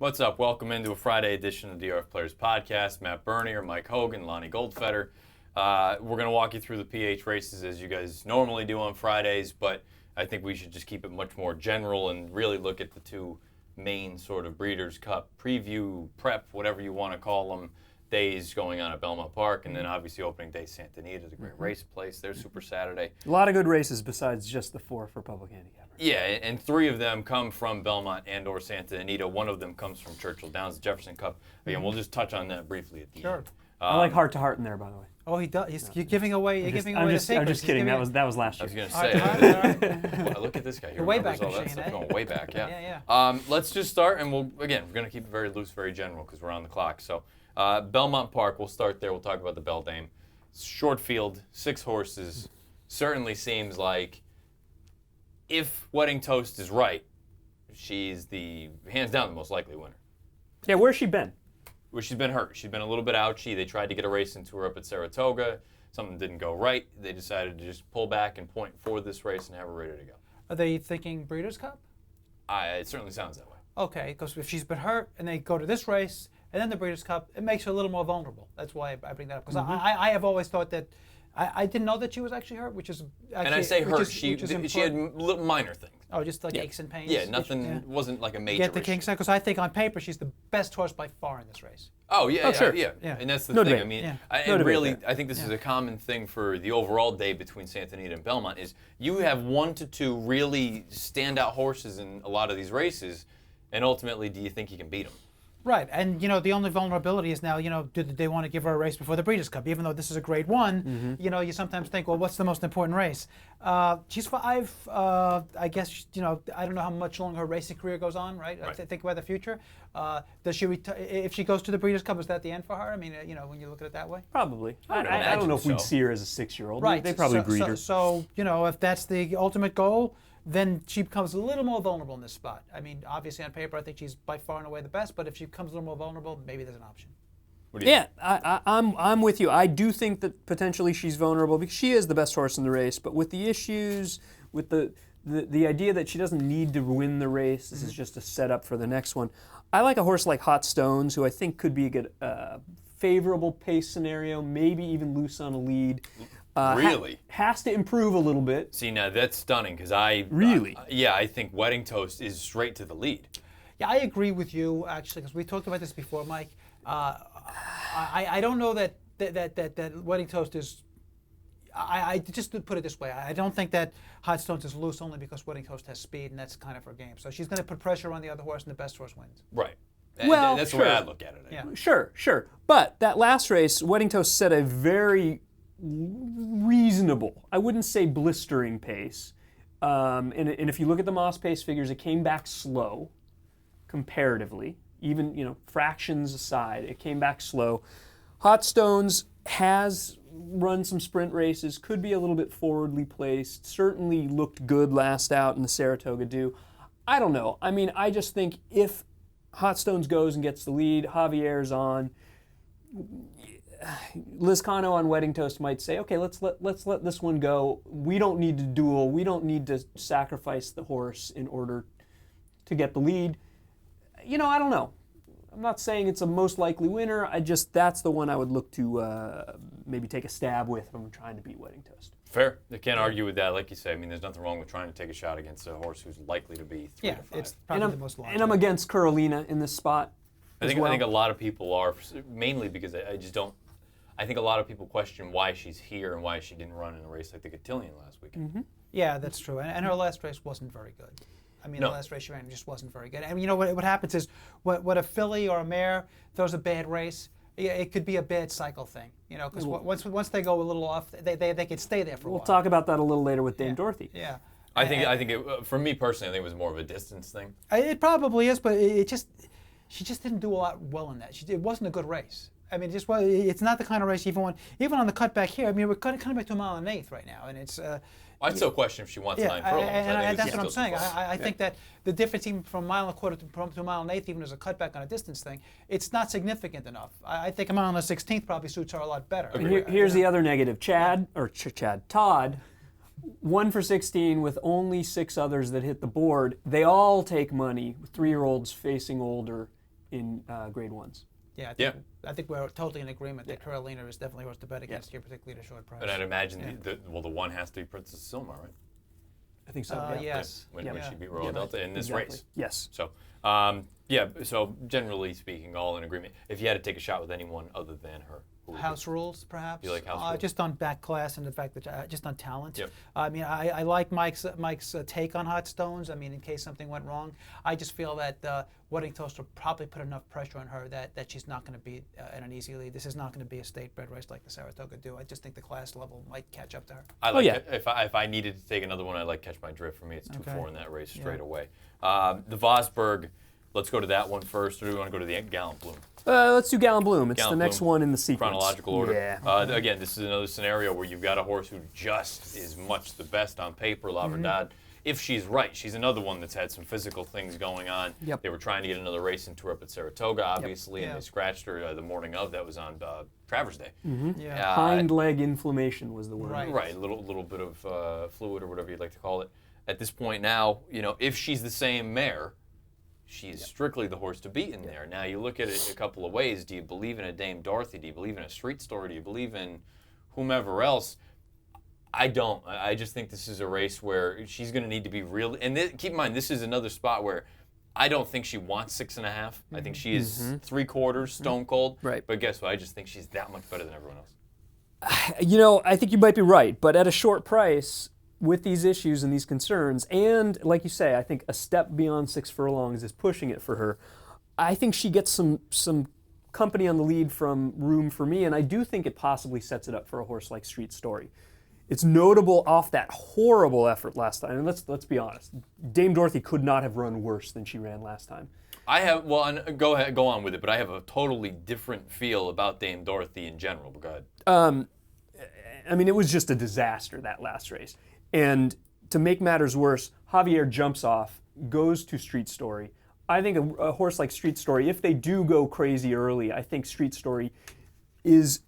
What's up? Welcome into a Friday edition of the DRF Players Podcast. Matt Bernier, Mike Hogan, Lonnie Goldfeder. We're going to walk you through the PH races as you guys normally do on Fridays, but I think we should just keep it much more general and really look at the two main sort of Breeders' Cup preview, prep, whatever you want to call them, days going on at Belmont Park, and then obviously opening day Santa Anita, the great race place. There's Super Saturday. A lot of good races besides just the 4 for public handicap. Yeah, and 3 of them come from Belmont and or Santa Anita. 1 of them comes from Churchill Downs, the Jefferson Cup. Again, we'll just touch on that briefly at the end. I like heart to heart in there, by the way. Oh, he does. You're giving away. You're giving away the secrets. I'm just kidding. That was last I year. was going to say. Well, look at this guy. He way remembers back all that machine, stuff eh? going way back. Yeah. Yeah. Let's just start, and we're going to keep it very loose, very general, because we're on the clock. So, Belmont Park. We'll start there. We'll talk about the Beldame. Short field, 6 horses. Certainly seems like, if Wedding Toast is right, she's the hands down the most likely winner. Yeah, where's she been? Well, she's been hurt. She's been a little bit ouchy. They tried to get a race into her up at Saratoga. Something didn't go right. They decided to just pull back and point for this race and have her ready to go. Are they thinking Breeders' Cup? It certainly sounds that way. Okay, because if she's been hurt and they go to this race and then the Breeders' Cup, it makes her a little more vulnerable. That's why I bring that up. Because I have always thought that I didn't know that she was actually hurt, which is actually, and I say hurt. She had important. little minor things. Oh, just like aches and pains. Yeah, nothing. Wasn't like a major. Get the king side, because I think on paper she's the best horse by far in this race. Oh yeah, sure. yeah. Yeah. And that's the No thing. debate. I mean, Yeah. and really, I think this is a common thing for the overall day between Santa Anita and Belmont is you have 1 to 2 really standout horses in a lot of these races, and ultimately, do you think you can beat them? Right, and the only vulnerability is now, do they want to give her a race before the Breeders' Cup? Even though this is a Grade 1, you sometimes think, well, what's the most important race? She's 5. I guess, I don't know how much longer her racing career goes on, right? Think about the future. Does she if she goes to the Breeders' Cup, is that the end for her? I mean, when you look at it that way. Probably. I don't know if we'd see her as a 6-year-old. Right. They probably breed her. So, if that's the ultimate goal, then she becomes a little more vulnerable in this spot. I mean, obviously on paper, I think she's by far and away the best, but if she becomes a little more vulnerable, maybe there's an option. What do you think? I'm with you. I do think that potentially she's vulnerable because she is the best horse in the race, but with the issues, with the idea that she doesn't need to win the race, this is just a setup for the next one. I like a horse like Hot Stones, who I think could be a good, favorable pace scenario, maybe even loose on a lead. Really? Has to improve a little bit. See, now that's stunning because Really? I think Wedding Toast is straight to the lead. Yeah, I agree with you, actually, because we talked about this before, Mike. I don't know that Wedding Toast is... I just to put it this way, I don't think that Hot Stones is loose only because Wedding Toast has speed, and that's kind of her game. So she's going to put pressure on the other horse, and the best horse wins. Right. Well, that's sure. the way I look at it. Yeah. Sure. But that last race, Wedding Toast set a very reasonable, I wouldn't say blistering pace. And if you look at the Moss pace figures, it came back slow comparatively. Even, fractions aside, it came back slow. Hot Stones has run some sprint races, could be a little bit forwardly placed, certainly looked good last out in the Saratoga Dew. I don't know. I mean, I just think if Hot Stones goes and gets the lead, Javier's on, Lizcano on Wedding Toast might say, okay, let's let this one go. We don't need to duel. We don't need to sacrifice the horse in order to get the lead. I don't know. I'm not saying it's a most likely winner. That's the one I would look to maybe take a stab with if I'm trying to beat Wedding Toast. Fair. They can't argue with that, like you say. I mean, there's nothing wrong with trying to take a shot against a horse who's likely to be 3 to 5. It's probably the most logical. And I'm against Carolina in this spot. I think a lot of people are, mainly because I just don't. I think a lot of people question why she's here and why she didn't run in a race like the Cotillion last weekend. Mm-hmm. Yeah, that's true. And her last race wasn't very good. I mean, No. the last race she ran just wasn't very good. And what happens is, what a filly or a mare throws a bad race, it could be a bad cycle thing. Because once they go a little off, they can stay there for a while. We'll talk about that a little later with Dame Dorothy. Yeah. I think for me personally, I think it was more of a distance thing. It probably is, but she just didn't do a lot well in that. It wasn't a good race. I mean, it's not the kind of race even on the cutback here. I mean, we're cutting back to a mile and an eighth right now, and it's. I'd still question if she wants 9 furlongs. And that's what I'm saying. I think that the difference even from a mile and a quarter to a mile and an eighth, even as a cutback on a distance thing, it's not significant enough. I think a mile and a 16th probably suits her a lot better. Here's the other negative. Todd, 1 for 16 with only 6 others that hit the board. They all take money, 3-year-olds facing older in Grade 1s. Yeah, I think we're totally in agreement that Carolina is definitely worth to bet against here, particularly at a short price. And I'd imagine the one has to be Princess Silma, right? I think so. Yes. When she beat Royal Delta in this race. Yes. So, so generally speaking, all in agreement. If you had to take a shot with anyone other than her, who would it be? House rules, perhaps. You like house rules? Just on back class and the fact that just on talent. Yep. I mean, I like Mike's take on hot stones. I mean, in case something went wrong, I just feel that Wedding Toast will probably put enough pressure on her that she's not going to be in an easy lead. This is not going to be a state-bred race like the Saratoga do. I just think the class level might catch up to her. I like it. If I needed to take another one, I'd like Catch My Drift. For me, it's 2-4 in that race straight away. The Vosburg, let's go to that one first, or do we want to go to the Gallant Bloom? Let's do Gallant Bloom. It's Gallant the next Bloom, one in the sequence. Chronological order. Yeah. Again, this is another scenario where you've got a horse who just is much the best on paper, La Verdad. If she's right, she's another one that's had some physical things going on. Yep. They were trying to get another race into her up at Saratoga, obviously, and they scratched her the morning of. That was on Travers Day. Yeah. Hind leg inflammation was the word. Right, a little bit of fluid or whatever you'd like to call it. At this point now, if she's the same mare, she is strictly the horse to beat in there. Now, you look at it a couple of ways. Do you believe in a Dame Dorothy? Do you believe in a Street Story? Do you believe in whomever else? I don't. I just think this is a race where she's going to need to be real. And keep in mind, this is another spot where I don't think she wants 6.5. I think she is 3/4 stone cold. Right. But guess what? I just think she's that much better than everyone else. I think you might be right, but at a short price, with these issues and these concerns, and like you say, I think a step beyond 6 furlongs is pushing it for her. I think she gets some company on the lead from Room for Me, and I do think it possibly sets it up for a horse like Street Story. It's notable off that horrible effort last time, and let's be honest. Dame Dorothy could not have run worse than she ran last time. And go on with it, but I have a totally different feel about Dame Dorothy in general. But go ahead. I mean, it was just a disaster, that last race. And to make matters worse, Javier jumps off, goes to Street Story. I think a horse like Street Story, if they do go crazy early, I think Street Story is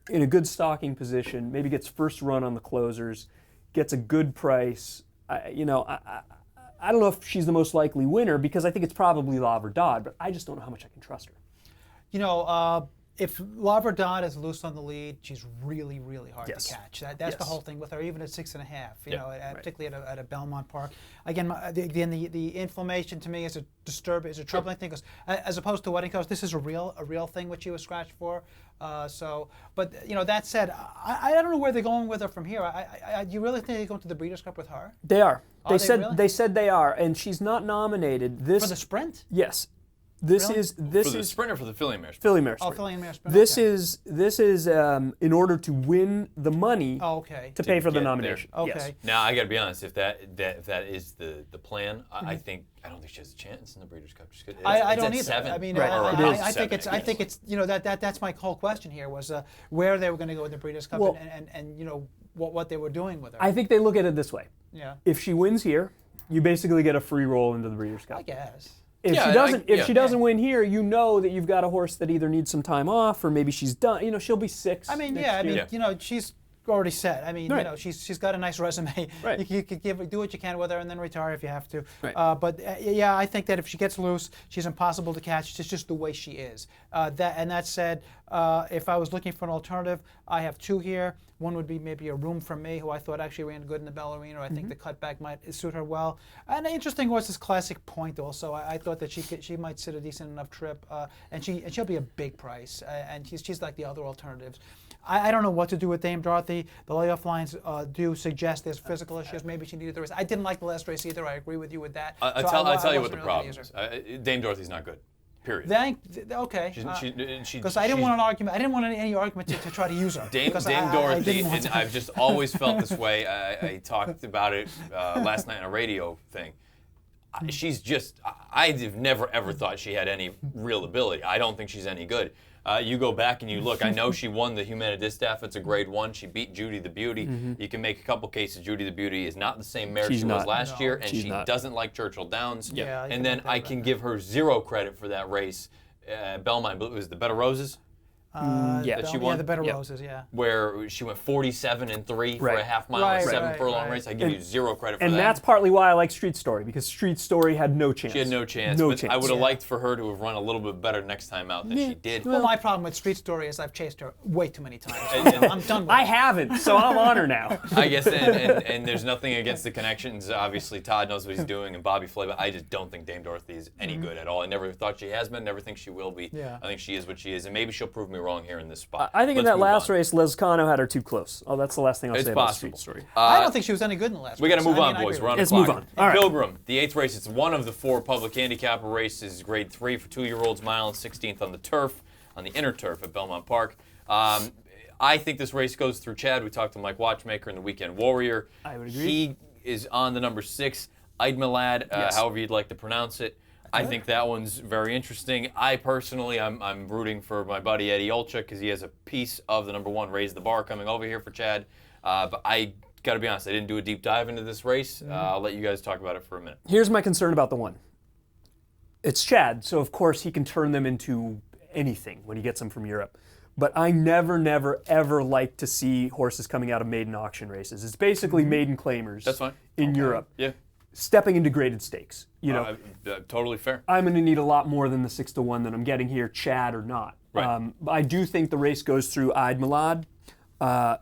in a good stalking position, maybe gets first run on the closers, gets a good price. I don't know if she's the most likely winner because I think it's probably La Verdad, but I just don't know how much I can trust her. If La Verdad is loose on the lead, she's really, really hard to catch. That's the Yes. whole thing with her, even at 6.5. Particularly at a Belmont Park. Again, the inflammation to me is a troubling thing. 'Cause as opposed to Wedding Toast, this is a real thing which she was scratched for. But that said, I don't know where they're going with her from here. Do you really think they're going to the Breeders' Cup with her? They are. Are they really? They said they are, and she's not nominated. For the sprint? Yes. This Really? is For the sprint or for the filly mare sprint? Filly Mare Oh, sprint. filly and mare sprint. This okay. is in order to win the money to pay for the get nomination. there. Yes. Okay. Now I got to be honest. If that is the plan, I don't think she has a chance in the Breeders' Cup. Just 'cause I it's don't at either. 7. I mean, Right. I think Seven, it's that's my whole question here was where they were going to go with the Breeders' Cup Well- and what they were doing with her. I think they look at it this way. Yeah. If she wins here, you basically get a free roll into the Breeders' Cup. I guess. If Yeah, she doesn't win here, you know that you've got a horse that either needs some time off or maybe she's done. She'll be 6. I mean, next year. she's already set. I mean, Right. she's got a nice resume. Right. You could do what you can with her and then retire if you have to. Right. But I think that if she gets loose, she's impossible to catch. It's just the way she is. That said, if I was looking for an alternative, I have 2 here. One would be maybe a Room for Me, who I thought actually ran good in the Ballerina. I think the cutback might suit her well. And the interesting was this Classic Point also. I thought that she might sit a decent enough trip, and she'll be a big price. And she's like the other alternatives. I don't know what to do with Dame Dorothy. The layoff lines do suggest there's physical issues. Maybe she needed the race. I didn't like the last race either. I agree with you with that. I'll tell you what the problem is. Dame Dorothy's not good. Period. Okay. Because Because I didn't want an argument. I didn't want any argument to try to use her. Dame Because Dorothy, I and I've just always felt this way. I talked about it last night on a radio thing. She's just, I've never ever thought she had any real ability. I don't think she's any good. You go back and you look, I know she won the Humanadistaff. It's a grade 1. She beat Judy the Beauty. You can make a couple cases. Judy the Beauty is not the same mare she was last year, and she doesn't like Churchill Downs. Yeah, and then I can give her 0 credit for that race. Belmont, it was the Bed of Roses. Yeah. That she won? the Better Yeah. Roses, yeah. Where she went 47-3 for Right. a half mile Right, and 7 right, furlong right. race. I give you zero credit for And that. that's partly why I like Street Story, because Street Story had no chance. She had no chance. No but chance. I would have Yeah. liked for her to have run a little bit better next time out than she did. Well, my problem with Street Story is I've chased her way too many times. And- I'm done with I it. haven't, so I'm on her now. I guess, and there's nothing against the connections. Obviously, Todd knows what he's doing, and Bobby Flay, but I just don't think Dame Dorothy is any good at all. I never thought she has been, never think she will be. Yeah. I think she is what she is, and maybe she'll prove me wrong here in this spot. I think in Let's that move last on. race, Lescano had her too close. Oh, that's the last thing I'll It's say about possible. Street Story. I don't think she was any good in the last We got to race. move I on, mean, I boys. agree We're on with the Let's clock. move on. All right. Pilgrim, the 8th race. It's one of the 4 public handicapper races, grade 3 for 2-year-olds, mile and 16th on the turf, on the inner turf at Belmont Park. I think this race goes through Chad. We talked to Mike Watchmaker in the Weekend Warrior. I would agree. He is on the number 6, Eidmelad, Yes. however you'd like to pronounce it. I think that one's very interesting. I personally, I'm rooting for my buddy Eddie Olchuk because he has a piece of the number 1 Raise the Bar coming over here for Chad. But I got to be honest, I didn't do a deep dive into this race. I'll let you guys talk about it for a minute. Here's my concern about the one. It's Chad, so of course he can turn them into anything when he gets them from Europe. But I never, ever like to see horses coming out of maiden auction races. It's basically maiden claimers That's fine. in Europe, Yeah. stepping into graded stakes. You know, Totally fair. I'm going to need a lot more than the 6-1 that I'm getting here, Chad or not. Right. But I do think the race goes through Eidmelad,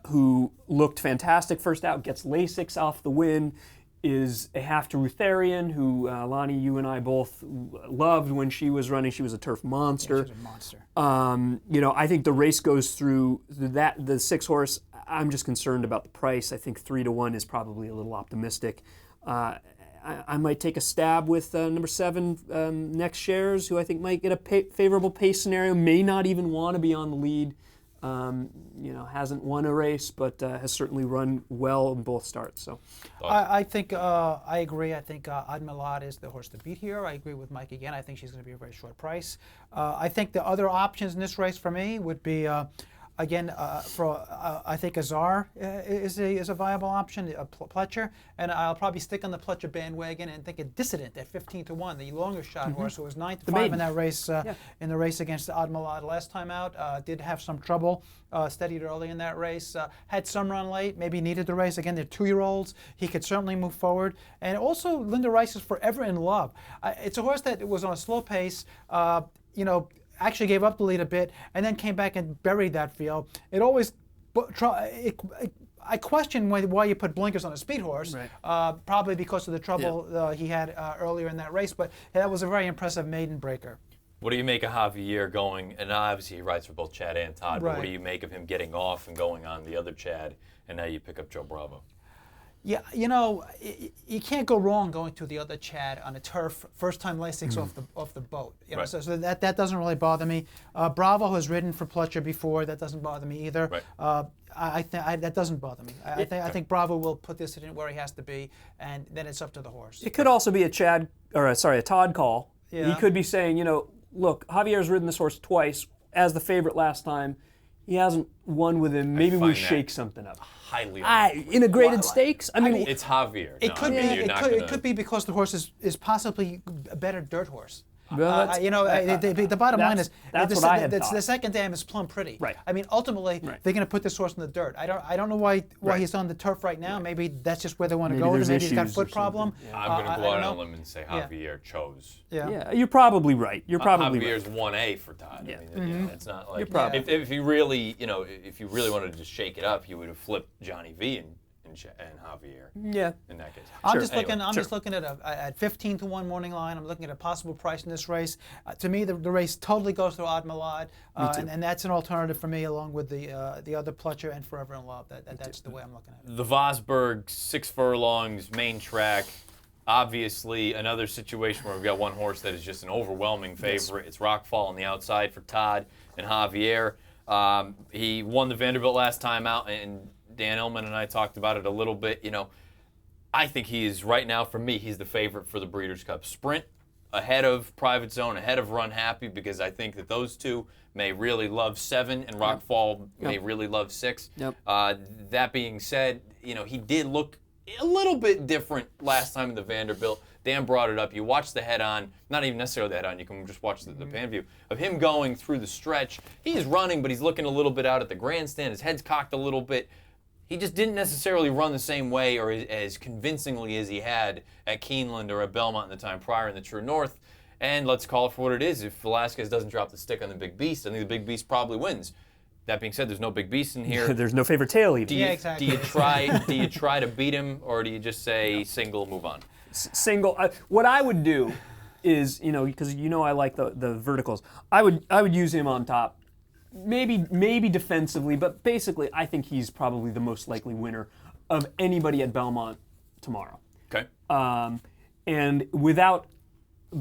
who looked fantastic first out, gets Lasix off the win, is a half-Terutherian who, Lonnie, you and I both loved when she was running. She was a turf monster. She's a monster. You know, I think the race goes through that. The 6-horse, I'm just concerned about the price. I think 3-1 is probably a little optimistic. I might take a stab with number 7, Next Shares, who I think might get a favorable pace scenario, may not even want to be on the lead. You know, hasn't won a race, but has certainly run well in both starts. So, I think I agree. I think Eidmelad is the horse to beat here. I agree with Mike again. I think she's going to be a very short price. I think the other options in this race for me would be, again, I think Azar is a viable option, Pletcher, and I'll probably stick on the Pletcher bandwagon and think a Dissident at 15-1, the longer shot horse who was 9-5 maiden. in that race, in the race against Eidmelad last time out. Did have some trouble, steadied early in that race, had some run late, maybe needed the race. Again, they're 2-year-olds. He could certainly move forward. And also, Linda Rice is forever in love. It's a horse that was on a slow pace, you know, actually gave up the lead a bit and then came back and buried that field. It always, I question why you put blinkers on a speed horse, Right. probably because of the trouble he had earlier in that race, but that was a very impressive maiden breaker. What do you make of Javier going, and obviously he rides for both Chad and Todd, but what Right. do you make of him getting off and going on the other Chad, and now you pick up Joe Bravo? Yeah, you know, you can't go wrong going to the other Chad on a turf, first time Lasix off the boat. You know, Right. so that doesn't really bother me. Bravo has ridden for Pletcher before. That doesn't bother me either. Right. I think that doesn't bother me. I think Bravo will put this in where he has to be, and then it's up to the horse. it could also be a Todd call. Yeah. He could be saying, you know, look, Javier's ridden this horse twice as the favorite last time. He hasn't won with him. Maybe we find that shake something up. Highly unlikely. In a graded stakes? I mean, It's Javier. It No, could I be. mean, you're not It gonna- could be because the horse is possibly a better dirt horse. Well, that's- You know, the bottom line is that's the, what I had the, thought. the second dam is plumb pretty. Right. I mean, ultimately, Right. they're going to put this horse in the dirt. I don't know why Right. he's on the turf right now. Maybe that's just where they want to Maybe go. there's Maybe he's got a issues or foot problem. something. I'm going to I go don't out on know. a limb and say Yeah. Javier chose. yeah, you're probably right. You're probably Javier's right. 1A for Todd. Yeah. I mean, you know, it's not like You're probably- if you really, you know, if you really wanted to just shake it up, you would have flipped Johnny V and Javier Yeah. in that case. I'm just Anyway, looking. I'm just looking at 15-1 morning line. I'm looking at a possible price in this race. To me, the race totally goes through Eidmelad, and that's an alternative for me, along with the other Pletcher and Forever in Love. That's the way I'm looking at it. The Vosburg 6 furlongs main track. Obviously, another situation where we've got one horse that is just an overwhelming favorite. It's Rockfall on the outside for Todd and Javier. He won the Vanderbilt last time out, and Dan Illman and I talked about it a little bit. You know, I think he is right now, for me, he's the favorite for the Breeders' Cup Sprint, ahead of Private Zone, ahead of Run Happy, because I think that those two may really love 7 and Rockfall may really love 6. Yep. That being said, you know, he did look a little bit different last time in the Vanderbilt. Dan brought it up. You watch the head-on, not even necessarily the head-on, you can just watch the pan view of him going through the stretch. He's running, but he's looking a little bit out at the grandstand. His head's cocked a little bit. He just didn't necessarily run the same way or as convincingly as he had at Keeneland or at Belmont in the time prior in the True North. And let's call it for what it is. If Velasquez doesn't drop the stick on the Big Beast, I think the Big Beast probably wins. That being said, there's no Big Beast in here. There's no favorite tail even. Do you try to beat him, or do you just say single, move on? Single. What I would do is, because I like the verticals. I would use him on top, maybe defensively, but basically I think he's probably the most likely winner of anybody at Belmont tomorrow. Okay. And without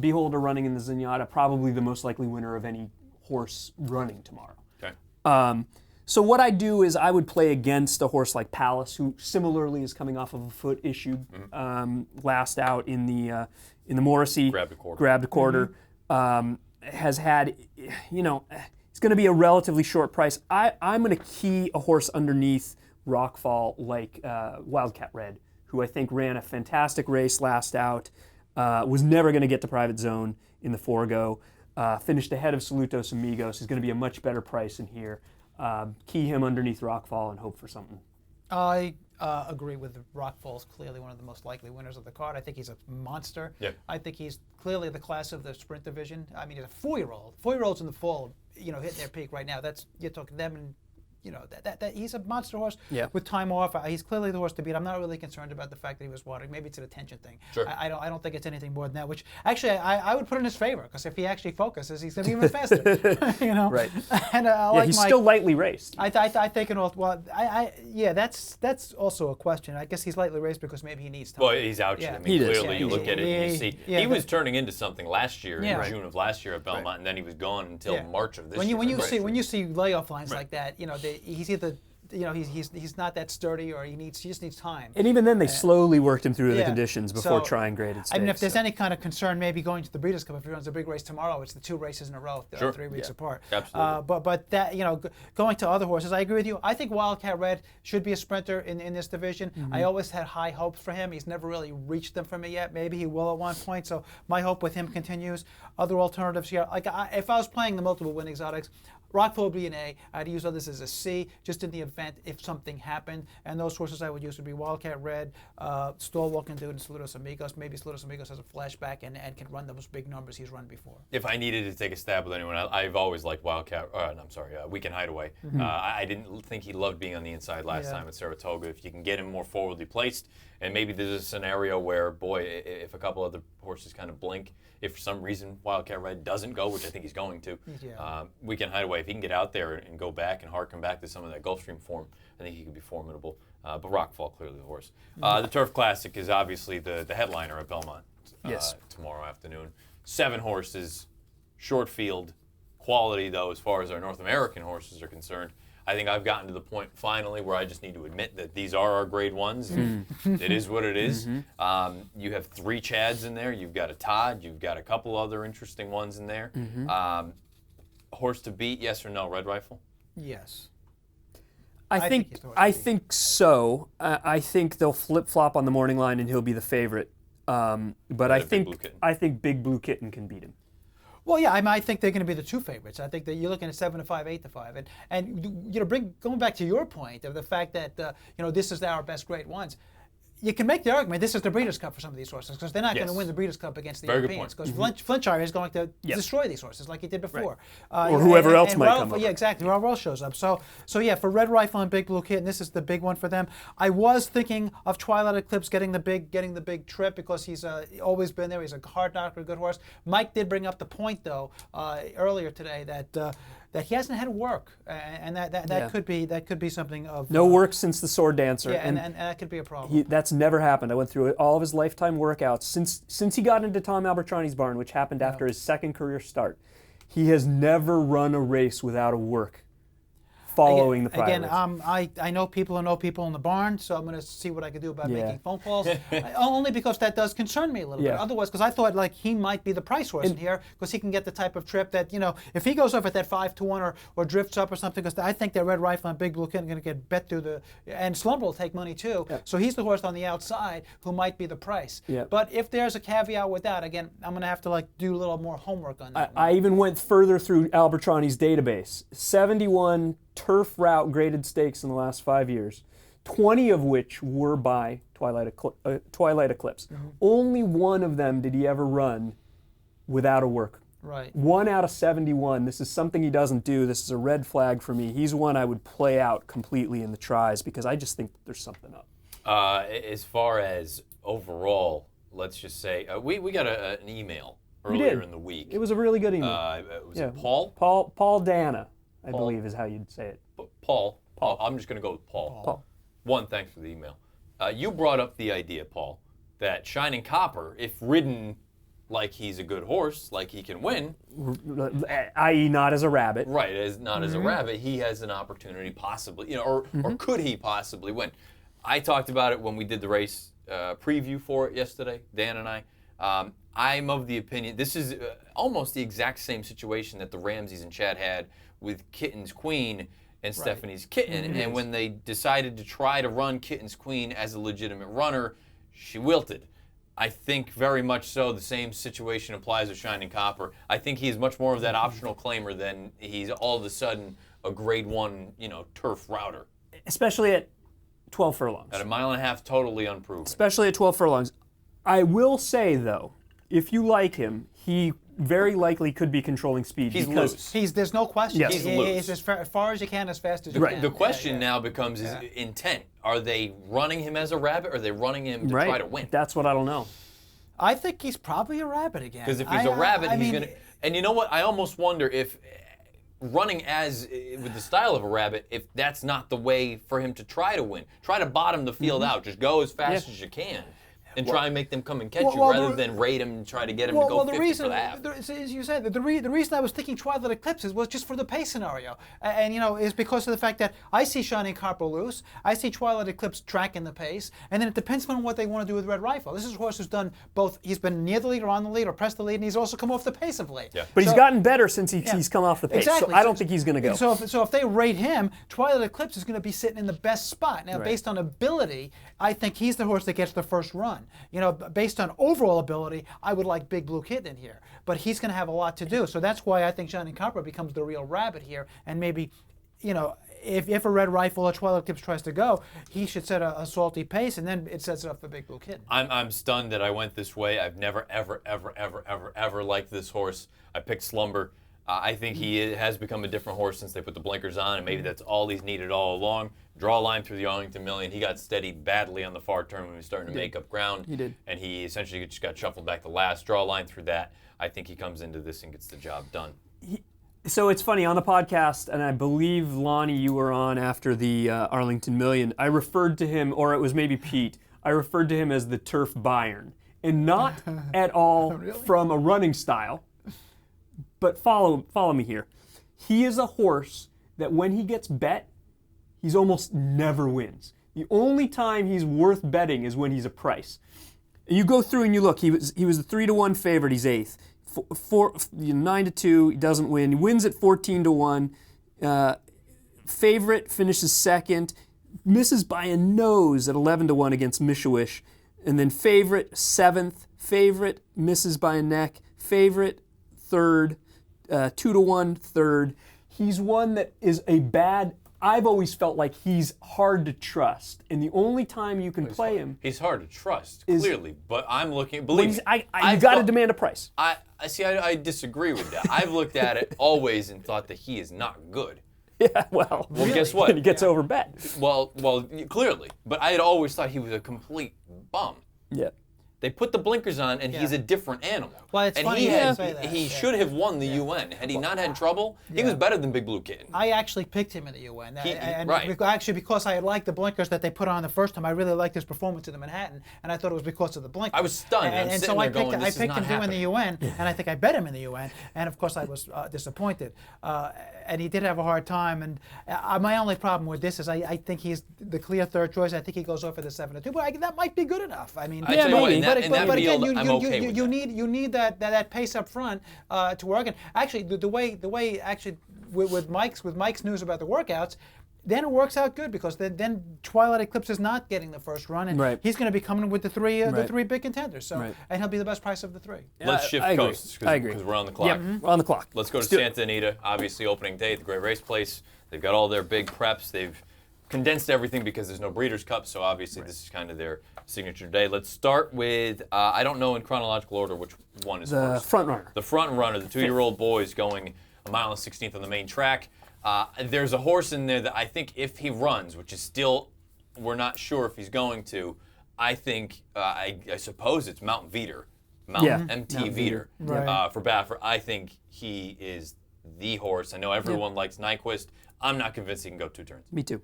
Beholder running in the Zenyatta, probably the most likely winner of any horse running tomorrow. Okay. So what I do is I would play against a horse like Palace, who similarly is coming off of a foot issue last out in the Morrissey. Grabbed a quarter. Has had, it's going to be a relatively short price. I'm going to key a horse underneath Rockfall like Wildcat Red, who I think ran a fantastic race last out, was never going to get to private zone in the forego, finished ahead of Salutos Amigos, is going to be a much better price in here. Key him underneath Rockfall and hope for something. I agree with Rockfall's clearly one of the most likely winners of the card. I think he's a monster. Yeah. I think he's clearly the class of the sprint division. I mean, he's a 4-year-old. 4-year-olds in the fall, hitting their peak right now. You're talking them and. That he's a monster horse with time off. He's clearly the horse to beat. I'm not really concerned about the fact that he was watering. Maybe it's an attention thing. Sure. I don't think it's anything more than that. Which actually I would put in his favor, because if he actually focuses, he's going to be even faster. Right. And he's still lightly raced. I think that's also a question. I guess he's lightly raced because maybe he needs time. Well, he's out. Yeah. I mean, clearly is. you look at it and you see he was turning into something last year in Right. June of last year at Belmont, and then he was gone until March of this year. When you see layoff lines like that, he's either he's not that sturdy, or he just needs time. And even then, they slowly worked him through the conditions before trying graded stakes. I mean, if there's any kind of concern, maybe going to the Breeders' Cup, if he runs a big race tomorrow, it's the 2 races in a row, 3 weeks apart. Absolutely. But that going to other horses, I agree with you. I think Wildcat Red should be a sprinter in this division. I always had high hopes for him. He's never really reached them for me yet. Maybe he will at one point. So my hope with him continues. Other alternatives here, if I was playing the multiple win exotics, Rockfall would be an A. I'd use others as a C, just in the event if something happened. And those horses I would use would be Wildcat Red, Stallwell can do it, and Saludos Amigos. Maybe Saludos Amigos has a flashback and can run those big numbers he's run before. If I needed to take a stab with anyone, I've always liked Weekend Hideaway. I didn't think he loved being on the inside last time at Saratoga. If you can get him more forwardly placed, and maybe there's a scenario where, if a couple other horses kind of blink, if for some reason Wildcat Red doesn't go, which I think he's going to, Weekend Hideaway, if he can get out there and go back and harken back to some of that Gulfstream form, I think he could be formidable. But Rockfall, clearly the horse. The Turf Classic is obviously the headliner at Belmont tomorrow afternoon. 7 horses, short field, quality though as far as our North American horses are concerned. I think I've gotten to the point finally where I just need to admit that these are our grade ones. It is what it is. You have 3 Chads in there. You've got a Todd. You've got a couple other interesting ones in there. Horse to beat, yes or no, Red Rifle? Yes. I think so. I think they'll flip-flop on the morning line and he'll be the favorite. But I think Big Blue Kitten can beat him. Well, yeah, I think they're going to be the 2 favorites. I think that you're looking at 7-5, 8-5, and going back to your point of the fact that this is our best grade ones. You can make the argument this is the Breeders' Cup for some of these horses, because they're not going to win the Breeders' Cup against the Europeans, because Flintshire is going to destroy these horses like he did before. Or whoever else might come up. Yeah, exactly. Whoever else shows up. So yeah, for Red Rifle and Big Blue Kitten, this is the big one for them. I was thinking of Twilight Eclipse getting the big trip, because he's always been there. He's a hard knocker, a good horse. Mike did bring up the point though earlier today that he hasn't had work, and that could be something of no work since the Sword Dancer. Yeah, and that could be a problem. That's never happened. I went through all of his lifetime workouts since he got into Tom Albertrani's barn, which happened after his second career start. He has never run a race without a work following the prior race. I know people who know people in the barn, so I'm going to see what I can do about Yeah. making phone calls. Only because that does concern me a little bit. Yeah. Otherwise, because I thought like he might be the price horse in here, because he can get the type of trip that, you know, if he goes up at that 5-1 or drifts up or something, because I think that Red Rifle and Big Blue Kitten are going to get bet through the, and Slumber will take money too. Yeah. So he's the horse on the outside who might be the price. Yeah. But if there's a caveat with that, again, I'm going to have to like do a little more homework on that. I even went further through Albertroni's database. 71 turf route graded stakes in the last 5 years, 20 of which were by Twilight Eclipse. Only one of them did he ever run without a work. Right. 1 out of 71. This is something he doesn't do. This is a red flag for me. He's one I would play out completely in the tries because I just think there's something up. As far as overall, let's just say we got an email earlier in the week. It was a really good email. Was it Paul? Paul Dana, I believe is how you'd say it. Paul. I'm just going to go with Paul. Paul. One, thanks for the email. You brought up the idea, Paul, that Shining Copper, if ridden like he's a good horse, like he can win, i.e. not as a rabbit. right, as not as a rabbit, he has an opportunity possibly, or could he possibly win? I talked about it when we did the race preview for it yesterday, Dan and I. I'm of the opinion, this is almost the exact same situation that the Ramses and Chad had with Kitten's Queen and Stephanie's Kitten. And when they decided to try to run Kitten's Queen as a legitimate runner, she wilted. I think very much so the same situation applies with Shining Copper. I think he's much more of that optional claimer than he's all of a sudden a grade 1, turf router. Especially at 12 furlongs. At a mile and a half, totally unproven. Especially at 12 furlongs. I will say, though, if you like him, he very likely could be controlling speed. He's because loose. There's no question. Yes. He's loose. He's as far as you can, as fast as you can. The question now becomes is intent. Are they running him as a rabbit, or are they running him to try to win? That's what I don't know. I think he's probably a rabbit again. Because if he's a rabbit, he's going to... And you know what? I almost wonder if running with the style of a rabbit, if that's not the way for him to try to win. Try to bottom the field out. Just go as fast as you can. And try and make them come and catch you rather than rate him and try to get him to go 50 for the half. As you said, the reason I was thinking Twilight Eclipses was just for the pace scenario. And, is because of the fact that I see Shining Copper loose, I see Twilight Eclipse tracking the pace, and then it depends on what they want to do with Red Rifle. This is a horse who's done both. He's been near the lead or on the lead or pressed the lead, and he's also come off the pace of late. Yeah. But he's gotten better since he's come off the pace. Exactly. So I don't think he's going to go. So if they rate him, Twilight Eclipse is going to be sitting in the best spot. Now, based on ability, I think he's the horse that gets the first run. Based on overall ability, I would like Big Blue Kitten in here. But he's going to have a lot to do. So that's why I think Shining Copper becomes the real rabbit here. And maybe, if a Red Rifle or Twilight Eclipse tries to go, he should set a salty pace, and then it sets it up for Big Blue Kitten. I'm stunned that I went this way. I've never, ever liked this horse. I picked Slumber. I think he has become a different horse since they put the blinkers on, and maybe that's all he's needed all along. Draw a line through the Arlington Million. He got steadied badly on the far turn when he was starting to make up ground. He did. And he essentially just got shuffled back to last. Draw a line through that. I think he comes into this and gets the job done. So it's funny, on the podcast, and I believe, Lonnie, you were on after the Arlington Million, I referred to him, or it was maybe Pete, I referred to him as the Turf Bayern. And not at all from a running style. But follow me here. He is a horse that when he gets bet, he's almost never wins. The only time he's worth betting is when he's a price. You go through and you look. He was the 3-1 favorite. He's 8th. 9-2. He doesn't win. He wins at 14-1. Favorite finishes 2nd. Misses by a nose at 11-1 against Mishawish. And then favorite 7th. Favorite misses by a neck. Favorite 3rd. 2-1 3rd. He's one that is a bad. I've always felt like he's hard to trust, and the only time you can play him, he's hard to trust, clearly. But I'm looking. Believe me, you got to demand a price. I disagree with that. I've looked at it always and thought that he is not good. Yeah, well, guess what? He gets overbet. Well, clearly. But I had always thought he was a complete bum. Yeah. They put the blinkers on, and he's a different animal. Well, it's and funny he you had, say that. he should have won the UN. Had he not had trouble, he was better than Big Blue Kitten. I actually picked him in the UN. Right. Actually, because I liked the blinkers that they put on the first time, I really liked his performance in the Manhattan, and I thought it was because of the blinkers. I was stunned. And so I picked him to win the UN, and I think I bet him in the UN, and of course I was disappointed. And he did have a hard time. And my only problem with this is I think he's the clear third choice. I think he goes over the 7-2, but that might be good enough. I mean, Yeah, maybe. But again, you need that pace up front to work. And actually, the way actually with Mike's news about the workouts, then it works out good because then Twilight Eclipse is not getting the first run, and he's going to be coming with the three big contenders. So and he'll be the best price of the three. Let's shift coasts because we're on the clock. Yep, we're on the clock. Let's go to Santa Anita. Obviously, opening day at the Great Race Place. They've got all their big preps. They've condensed everything because there's no Breeders' Cup, so obviously this is kind of their signature day. Let's start with, I don't know in chronological order which one is first. The front runner. The front runner, the 2-year-old boys going a mile and 16th on the main track. There's a horse in there that I think if he runs, which is still, we're not sure if he's going to, I think, I suppose it's Mount Veeder. MT Veeder for Baffert. I think he is the horse. I know everyone likes Nyquist. I'm not convinced he can go 2 turns. Me too.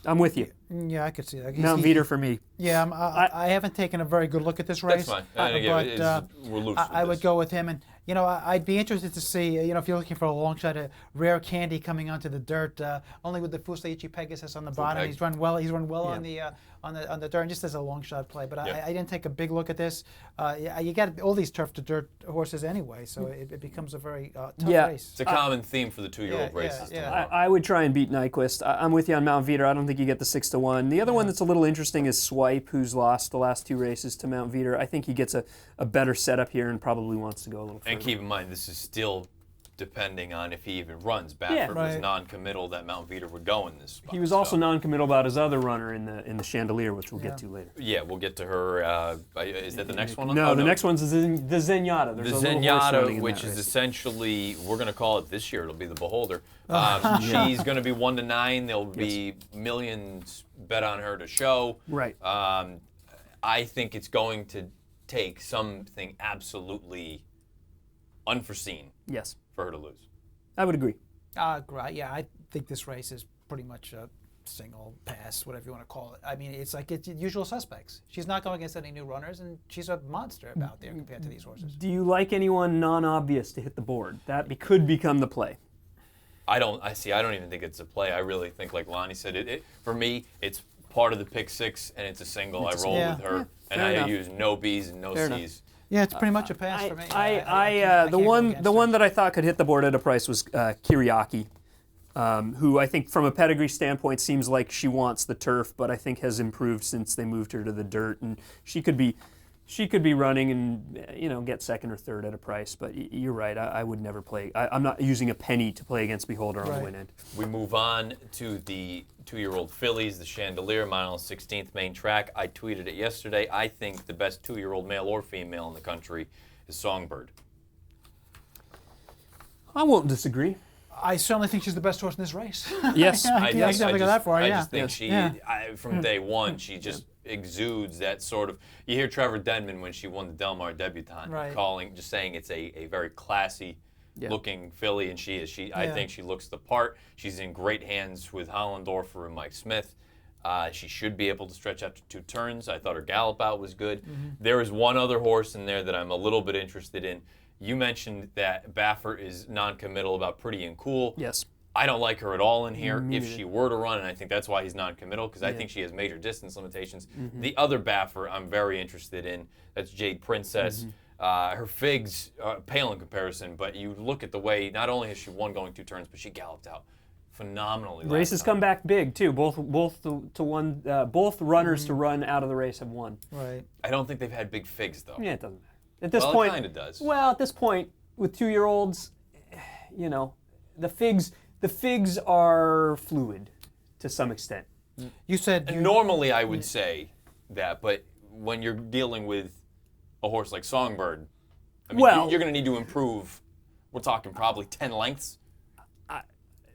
I'm with you. Yeah, I could see that. Mount Veeder for me. Yeah, I haven't taken a very good look at this race. That's fine. Again, we're loose I would go with him, and I'd be interested to see, if you're looking for a long shot, a rare candy coming onto the dirt, only with the Fusaichi Pegasus on the bottom. He's run well. He's run well on the dirt, and just as a long shot play. But I didn't take a big look at this. You got all these turf to dirt horses anyway, so it becomes a very tough race. It's a common theme for the 2-year-old races. I would try and beat Nyquist. I'm with you on Mount Veeder. I don't think you get the 6-1. The other one that's a little interesting is Swipe, who's lost the last 2 races to Mount Veeder. I think he gets a better setup here and probably wants to go a little further. And keep in mind, this is still depending on if he even runs. Baffert was non-committal that Mount Veeder would go in this spot. He was also non-committal about his other runner in the Chandelier, which we'll get to later. Yeah, we'll get to her. Is that the next one? No, the next one's the Zenyatta. The Zenyatta, which is essentially, we're going to call it this year, it'll be the Beholder. She's going to be 1-9. There'll be millions bet on her to show. Right. I think it's going to take something absolutely unforeseen for her to lose. I would agree. Right. Yeah, I think this race is pretty much a single pass, whatever you want to call it. I mean, it's like it's usual suspects. She's not going against any new runners, and she's a monster out there compared to these horses. Do you like anyone non-obvious to hit the board? That could become the play. I don't even think it's a play. I really think, like Lonnie said, for me, it's part of the pick 6, and it's a single. I roll with her, and I use no B's and no C's. Yeah, it's pretty much a pass for me. The one that I thought could hit the board at a price was Kiriaki, who I think from a pedigree standpoint seems like she wants the turf, but I think has improved since they moved her to the dirt, and she could be running and get second or third at a price. But you're right, I would never play. I'm not using a penny to play against Beholder on the win end. We move on to the 2-year-old fillies, the Chandelier, mile and 16th main track. I tweeted it yesterday. I think the best 2-year-old male or female in the country is Songbird. I won't disagree. I certainly think she's the best horse in this race. Yes. I definitely go that far. I just think from day one, she just exudes that sort of. You hear Trevor Denman when she won the Del Mar Debutante just saying it's a very classy looking filly, and she is. I think she looks the part. She's in great hands with Hollendorfer and Mike Smith. She should be able to stretch out to 2 turns. I thought her gallop out was good. There is one other horse in there that I'm a little bit interested in. You mentioned that Baffert is non-committal about Pretty and Cool. Yes. I don't like her at all in here. If she were to run, and I think that's why he's non-committal, because I think she has major distance limitations. The other Baffert I'm very interested in, that's Jade Princess. Her figs pale in comparison, but you look at the way, not only has she won going 2 turns, but she galloped out phenomenally. Races come back big too. Both runners to run out of the race have won. Right. I don't think they've had big figs though. Yeah, it doesn't matter. At this point, it kind of does. Well, at this point, with 2-year-olds, the figs are fluid to some extent. You said normally I would say that, but when you're dealing with a horse like Songbird, I mean, you're going to need to improve. We're talking probably 10 lengths.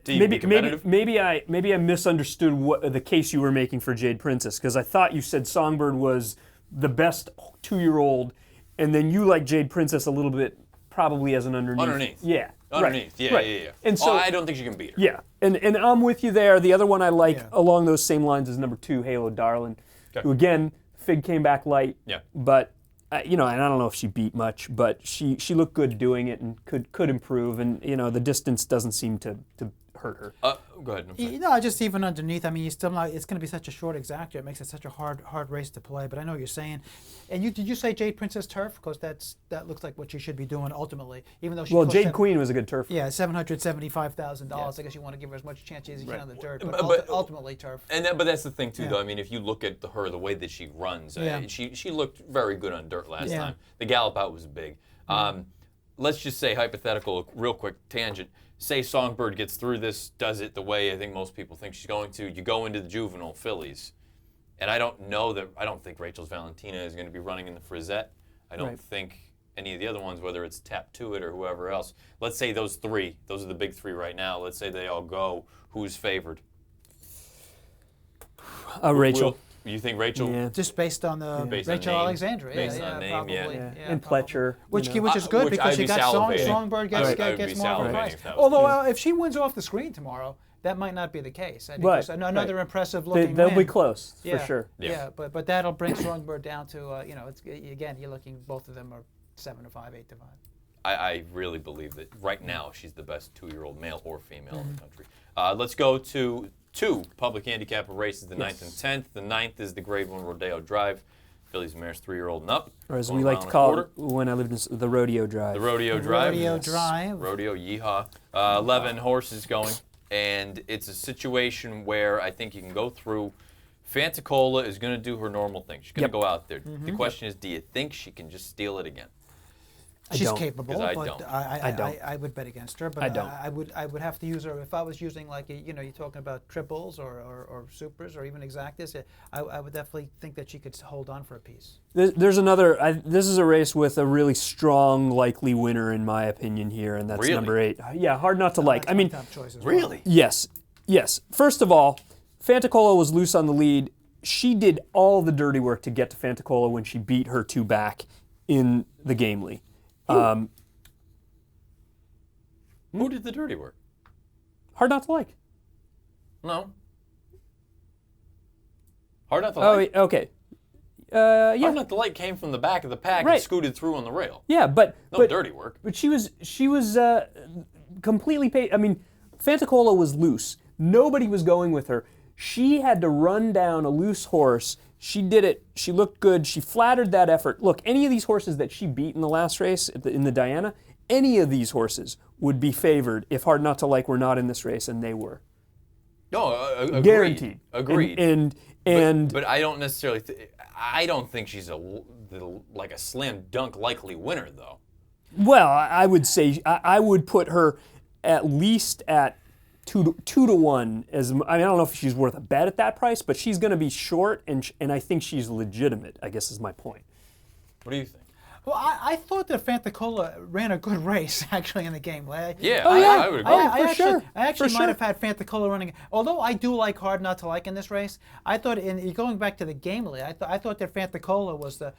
To even be competitive. Maybe I misunderstood what the case you were making for Jade Princess, because I thought you said Songbird was the best 2-year-old, and then you like Jade Princess a little bit, probably as an underneath. Yeah. Underneath, right. Yeah. And so I don't think she can beat her. Yeah, and I'm with you there. The other one I like along those same lines is number 2, Halo Darlin, who again, Fig came back light. Yeah. But and I don't know if she beat much, but she looked good doing it and could improve, and the distance doesn't seem to hurt her. Go ahead. Just even underneath. I mean, it's going to be such a short exactor. It makes it such a hard race to play. But I know what you're saying. And did you say Jade Princess turf? Because that looks like what she should be doing ultimately. Even though Jade Queen was a good turf. Yeah, $775,000. I guess you want to give her as much chance as you can on the dirt. But ultimately turf. But that's the thing too, though. I mean, if you look at her, the way that she runs, she looked very good on dirt last time. The gallop out was big. Let's just say hypothetical, real quick tangent. Say Songbird gets through this, does it the way I think most people think she's going to. You go into the juvenile fillies, and I don't think Rachel's Valentina is going to be running in the Frisette. I don't think any of the other ones, whether it's Tap to It or whoever else. Let's say those are the big 3 right now. Let's say they all go. Who's favored? Rachel. You think Rachel? Yeah. Just based on the Rachel Alexandra. Based on name, probably. And Pletcher. Which is good because you got Songbird gets more of a price. Although if she wins off the screen tomorrow, that might not be the case. Right. Another impressive looking They'll win. be close, for sure. Yeah, but that'll bring Songbird down to, again, you're looking, both of them are 7 to 5, 8 to 5. I really believe that right now she's the best 2-year-old male or female in the country. Let's go to 2 public handicapper races, the 9th and 10th. The 9th is the Grade 1 Rodeo Drive. Fillies and mares 3-year-old and up. Or as we like to call it when I lived in the Rodeo Drive. The Rodeo Drive. Rodeo Drive. Rodeo Yeehaw. 11 horses going. And it's a situation where I think you can go through. Fantacola is going to do her normal thing. She's going to go out there. The question is, do you think she can just steal it again? She's capable, I but don't. I would bet against her. But I don't. I would have to use her if I was using you're talking about triples or supers or even exactas. I would definitely think that she could hold on for a piece. There's another. This is a race with a really strong, likely winner in my opinion here, and that's number 8. Yeah, hard not to like. I mean, top choice as really? Well. Yes. First of all, Fantacola was loose on the lead. She did all the dirty work to get to Fantacola when she beat her 2 back in the Gamely. Who did the dirty work? Hard not to like. No. Hard not to like? Oh, okay. Yeah. Hard not to like came from the back of the pack and scooted through on the rail. Yeah, but dirty work. But she was completely paid. I mean, Fantacola was loose. Nobody was going with her. She had to run down a loose horse. She did it. She looked good. She flattered that effort. Look, any of these horses that she beat in the last race in the Diana, any of these horses would be favored if Hard Not to Like were not in this race, and they were. No, agreed. Guaranteed. Agreed. But I don't necessarily. I don't think she's like a slam dunk likely winner though. Well, I would say I would put her at least at 2 to 1. I don't know if she's worth a bet at that price, but she's going to be short, and I think she's legitimate, I guess is my point. What do you think? Well, I thought that Fantacola ran a good race, actually, in the game. I would agree. I sure. actually might have had Fantacola running. Although I do like Hard Not to Like in this race, I thought, going back to the Gamely, I thought that Fantacola was the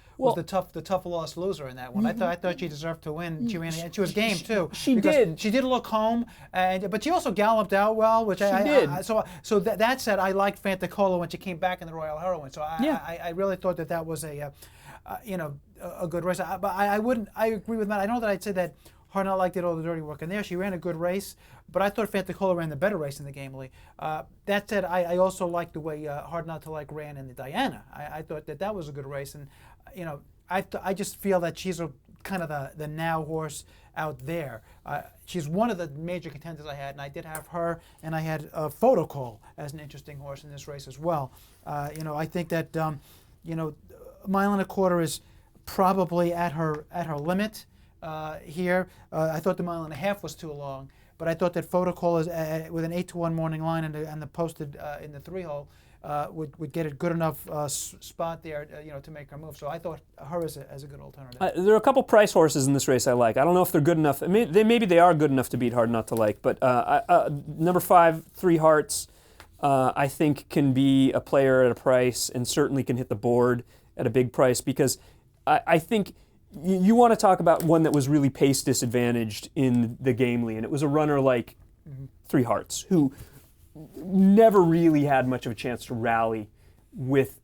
tough lost loser in that one. I thought she deserved to win. She ran, and she was game too. She did. She did look home, but she also galloped out well, which she did. So that said, I liked Fantacola when she came back in the Royal Heroine. So I really thought that was a good race. But I agree with Matt. I know that I'd say that Hard Not Like did all the dirty work in there. She ran a good race, but I thought Fantacola ran the better race in the Gamely. That said, I also liked the way Hard Not to Like ran in the Diana. I thought that was a good race, and I just feel that she's kind of the now horse out there. She's one of the major contenders I had, and I did have her, and I had Photo Call as an interesting horse in this race as well. I think that mile and a quarter is probably at her limit here. I thought the mile and a half was too long, but I thought that Photo Call is with an 8 to 1 morning line and the posted in the 3-hole would get a good enough spot there, to make her move. So I thought her as a good alternative. There are a couple price horses in this race I like. I don't know if they're good enough. Maybe they are good enough to beat Hard Not to Like, but number 5, 3 Hearts, I think can be a player at a price and certainly can hit the board. at a big price because I think you want to talk about one that was really pace disadvantaged in the Gamely, and it was a runner like Three Hearts, who never really had much of a chance to rally with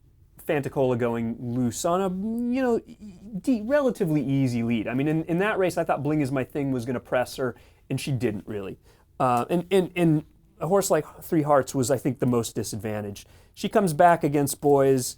Fantacola going loose on a relatively easy lead. I mean, in that race, I thought Bling Is My Thing was going to press her, and she didn't really. And a horse like Three Hearts was, I think, the most disadvantaged. She comes back against boys.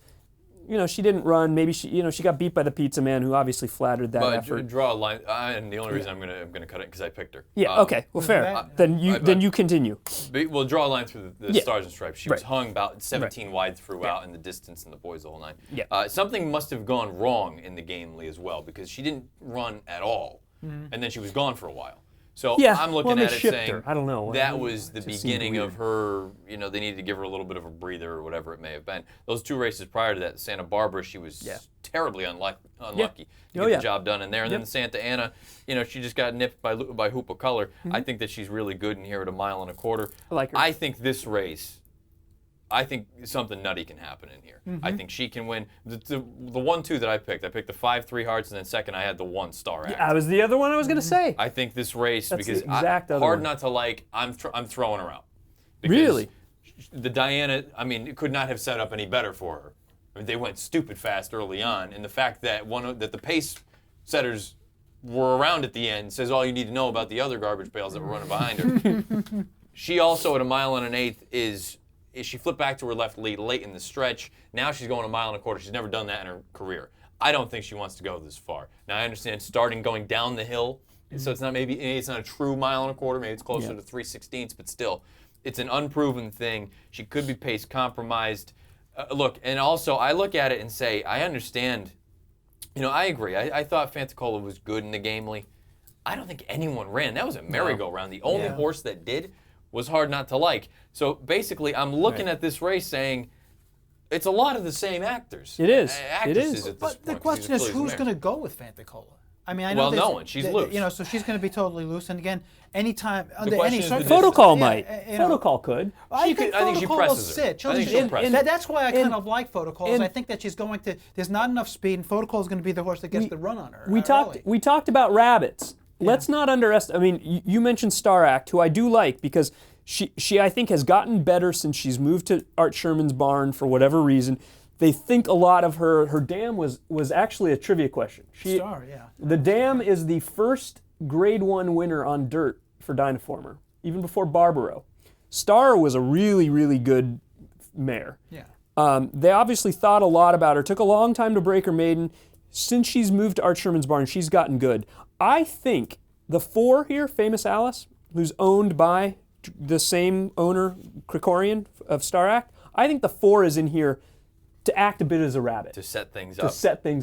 She didn't run. Maybe she got beat by the Pizza Man, who obviously flattered that effort. Draw a line, and the only reason I'm gonna cut it because I picked her. Yeah. Okay. Well, fair. Then you continue. We'll draw a line through the Stars and Stripes. She was hung about 17 wide throughout in the distance, and the boys the whole nine. Yeah. Something must have gone wrong in the Gamely as well because she didn't run at all, and then she was gone for a while. So I'm looking at it saying I don't know. That was the beginning of her, they needed to give her a little bit of a breather or whatever it may have been. Those 2 races prior to that, Santa Barbara, she was terribly unlucky to get the job done in there. And then Santa Ana, she just got nipped by Hoop of Color. I think that she's really good in here at 1.25 miles. I like her. I think this race, something nutty can happen in here. I think she can win. The 1-2 that I picked the 5 Three Hearts, and then second I had the 1 Star Act. That was the other one I was going to say. I think this race, That's because the exact other hard one. not to like, I'm throwing her out. Because Really? The Diana, it could not have set up any better for her. They went stupid fast early on, and the fact that that the pace setters were around at the end says all you need to know about the other garbage pails that were running behind her. She also at 1 1/8 is she flipped back to her left lead late in the stretch. Now she's going 1.25 miles. She's never done that in her career. I don't think she wants to go this far. Now I understand going down the hill, so it's not a true 1.25 miles. Maybe it's closer to 3/16, but still, it's an unproven thing. She could be pace compromised. Look, and also I look at it and say I understand. I agree. I thought Fantacola was good in the Gamely. I don't think anyone ran. That was a merry-go-round. The only horse that did was hard not to like. So basically, I'm looking at this race saying, it's a lot of the same actors. It is. Actresses at this But the point, question is, who's going to go with Fantacola? I know no one. She's loose. So she's going to be totally loose. And again, anytime under question any is the circumstance, Photocall might. Photocall could. I think she Photocall will presses her. sit. I think she'll press her. That's why I kind of like Photocall. I think that she's going to. There's not enough speed, and Photocall is going to be the horse that gets the run on her. We talked about rabbits. Let's not underestimate. You mentioned Star Act, who I do like because she I think has gotten better since she's moved to Art Sherman's barn for whatever reason. They think a lot of her. Her dam was actually a trivia question. Star, yeah. The dam is the first Grade 1 winner on dirt for Dynaformer, even before Barbaro. Star was a really, really good mare. Yeah. They obviously thought a lot about her. Took a long time to break her maiden. Since she's moved to Art Sherman's barn, she's gotten good. I think the 4 here, Famous Alice, who's owned by the same owner, Krikorian of Star Act, I think the 4 is in here to act a bit as a rabbit. To set things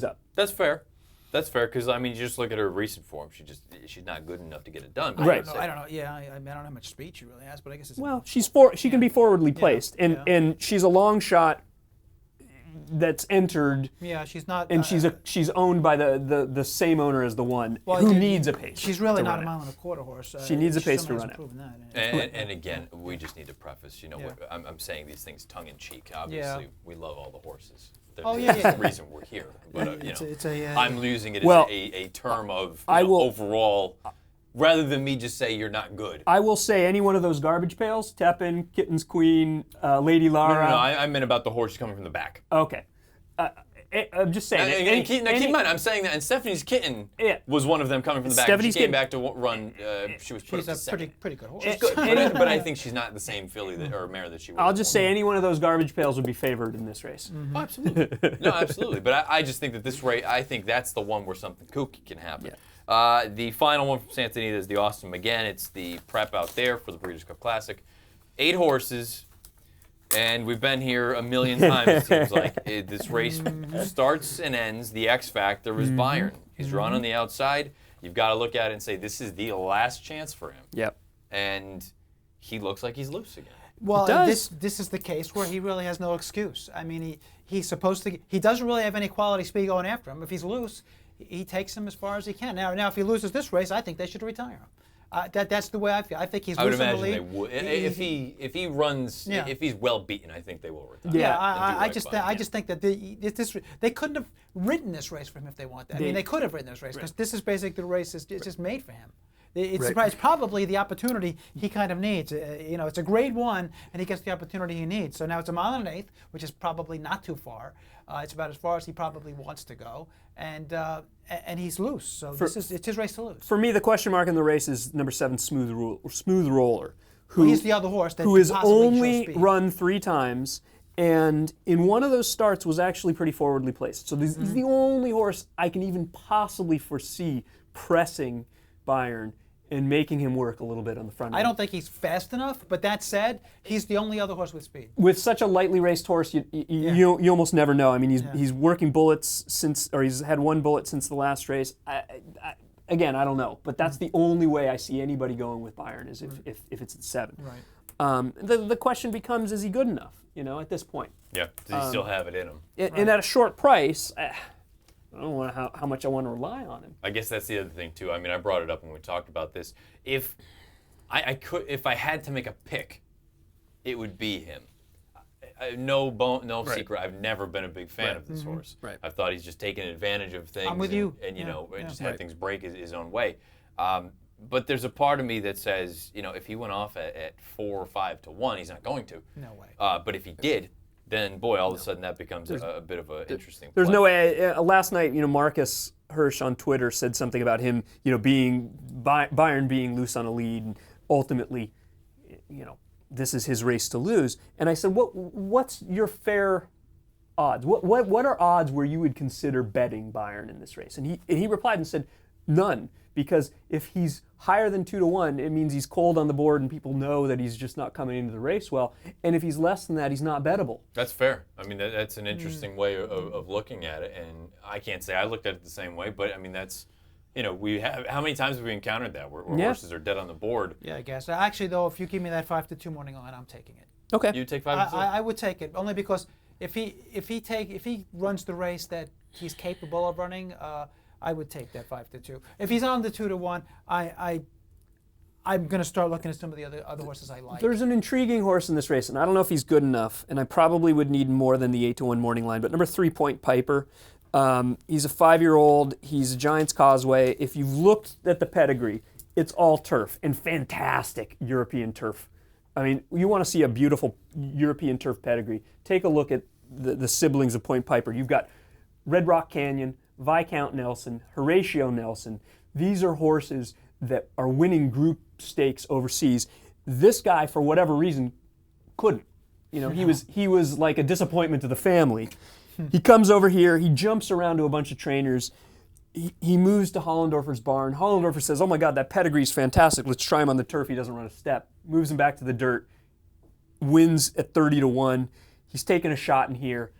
up. That's fair. That's fair because you just look at her recent form. She's not good enough to get it done. I don't know. Yeah, I don't know how much speed she really has, but I guess it's she can be forwardly placed, and she's a long shot that's entered. Yeah, she's not. And she's owned by the same owner as the one who needs a pace. She's really not 1.25 mile horse. She needs a pace to run it. And again, we just need to preface. I'm saying these things tongue in cheek. Obviously, we love all the horses. That's the reason we're here. But I'm using it as a term of overall, rather than me just say you're not good. I will say any one of those garbage pails, Tepin, Kitten's Queen, Lady Lara. No, I meant about the horse coming from the back. Okay. I'm just saying. Keep in mind, I'm saying that, and Stephanie's Kitten was one of them coming from the back. Stephanie's she came back to run. She was put up to second. Pretty good horse. She's good, but I think she's not the same filly or mare that she was. I'll just say any one of those garbage pails would be favored in this race. Mm-hmm. Oh, absolutely. No, absolutely. But I just think that this race, I think that's the one where something kooky can happen. Yeah. The final one from Santa Anita is the Austin McGann. It's the prep out there for the Breeders' Cup Classic. 8 horses. And we've been here a million times, it seems like. This race starts and ends. The X factor is Byron. He's drawn on the outside. You've got to look at it and say, this is the last chance for him. Yep. And he looks like he's loose again. Well, this is the case where he really has no excuse. He's supposed to. He doesn't really have any quality speed going after him. If he's loose, he takes him as far as he can. Now if he loses this race, I think they should retire him. That's the way I feel. I think he's I would losing the imagine lead. they would. If he runs, Yeah. if he's well beaten, I think they will retire. Yeah, I just think that they couldn't have written this race for him if they wanted. I mean, they could have written this race because this is basically the race it's just made for him. It's probably the opportunity he kind of needs. It's a grade 1, and he gets the opportunity he needs. So now it's a mile and an eighth, which is probably not too far. It's about as far as he probably wants to go, and he's loose. So it's his race to lose. For me, the question mark in the race is number 7, Smooth Roller, who He's the other horse that who can has possibly only show speed. run 3 times, and in one of those starts was actually pretty forwardly placed. So he's the only horse I can even possibly foresee pressing Bayern and making him work a little bit on the front end. I don't think he's fast enough, but that said, he's the only other horse with speed. With such a lightly raced horse, you almost never know. I mean, he's working bullets he's had 1 bullet since the last race. Again, I don't know, but that's the only way I see anybody going with Bayern is if it's at 7. Right. The question becomes, is he good enough? At this point. Yeah. Does he still have it in him? And at a short price, I don't know how much I want to rely on him. I guess that's the other thing too. I mean, I brought it up when we talked about this. If I had to make a pick, it would be him. No secret. I've never been a big fan of this horse. Right. I've thought he's just taken advantage of things. I'm with you. And just Right. had things break his own way. But there's a part of me that says, if he went off at 4 or 5 to 1, he's not going to. No way. But if he did, then boy, all of a sudden that becomes a bit of an interesting. There's play. no way. Last night, Marcus Hirsch on Twitter said something about him, being Bayern being loose on a lead, and ultimately, this is his race to lose. And I said, what's your fair odds? What are odds where you would consider betting Bayern in this race? And he replied and said, none. Because if he's higher than 2 to 1, it means he's cold on the board and people know that he's just not coming into the race well. And if he's less than that, he's not bettable. That's fair. I mean, that's an interesting way of looking at it. And I can't say I looked at it the same way, but I mean, that's, we have, how many times have we encountered that where horses are dead on the board? Yeah, I guess. Actually, though, if you give me that 5 to 2 morning line, I'm taking it. Okay. You take 5 to 2? I would take it only because if he runs the race that he's capable of running, I would take that 5 to 2. If he's on the 2 to 1, I'm going to start looking at some of the other horses I like. There's an intriguing horse in this race, and I don't know if he's good enough, and I probably would need more than the 8 to 1 morning line. But number 3, Point Piper. He's a 5-year-old. He's a Giant's Causeway. If you've looked at the pedigree, it's all turf and fantastic European turf. I mean, you want to see a beautiful European turf pedigree. Take a look at the siblings of Point Piper. You've got Red Rock Canyon, Viscount Nelson, Horatio Nelson. These are horses that are winning group stakes overseas. This guy, for whatever reason, couldn't. He was like a disappointment to the family. He comes over here, he jumps around to a bunch of trainers. He moves to Hollendorfer's barn. Hollendorfer says, oh my God, that pedigree's fantastic. Let's try him on the turf. He doesn't run a step. Moves him back to the dirt. Wins at 30 to 1. He's taking a shot in here.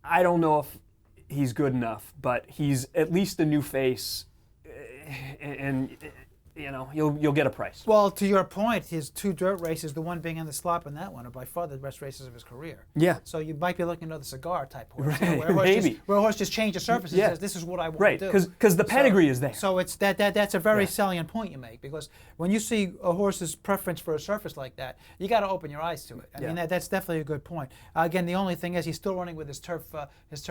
I don't know if he's good enough, but he's at least a new face, and you'll get a price. Well, to your point, his 2 dirt races, the one being in the slop and that one, are by far the best races of his career. Yeah. So you might be looking at another cigar type horse, Right, where a horse just changes surface and says, "This is what I want to do." Right, because the pedigree is there. So it's that's a very salient point you make, because when you see a horse's preference for a surface like that, you got to open your eyes to it. I mean, that's definitely a good point. Again, the only thing is he's still running with his turf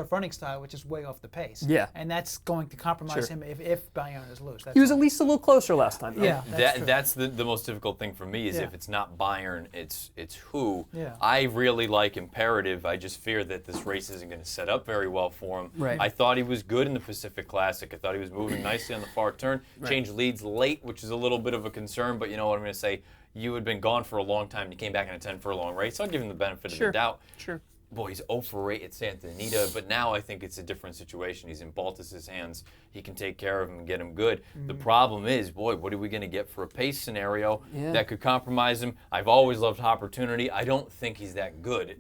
running style, which is way off the pace. Yeah. And that's going to compromise him if Bayern is loose. He was at least a little closer last time. Though. Yeah. That's the most difficult thing for me is if it's not Bayern, it's who. Yeah. I really like Imperative. I just fear that this race isn't going to set up very well for him. Right. I thought he was good in the Pacific Classic. I thought he was moving nicely on the far turn. Changed leads late, which is a little bit of a concern, but you know what I'm going to say? You had been gone for a long time. You came back in a 10 furlong race. I'll give him the benefit of the doubt. Sure. Boy, he's 0 for 8 at Santa Anita, but now I think it's a different situation. He's in Baltus's hands. He can take care of him and get him good. The problem is, boy, what are we going to get for a pace scenario that could compromise him? I've always loved Opportunity. I don't think he's that good.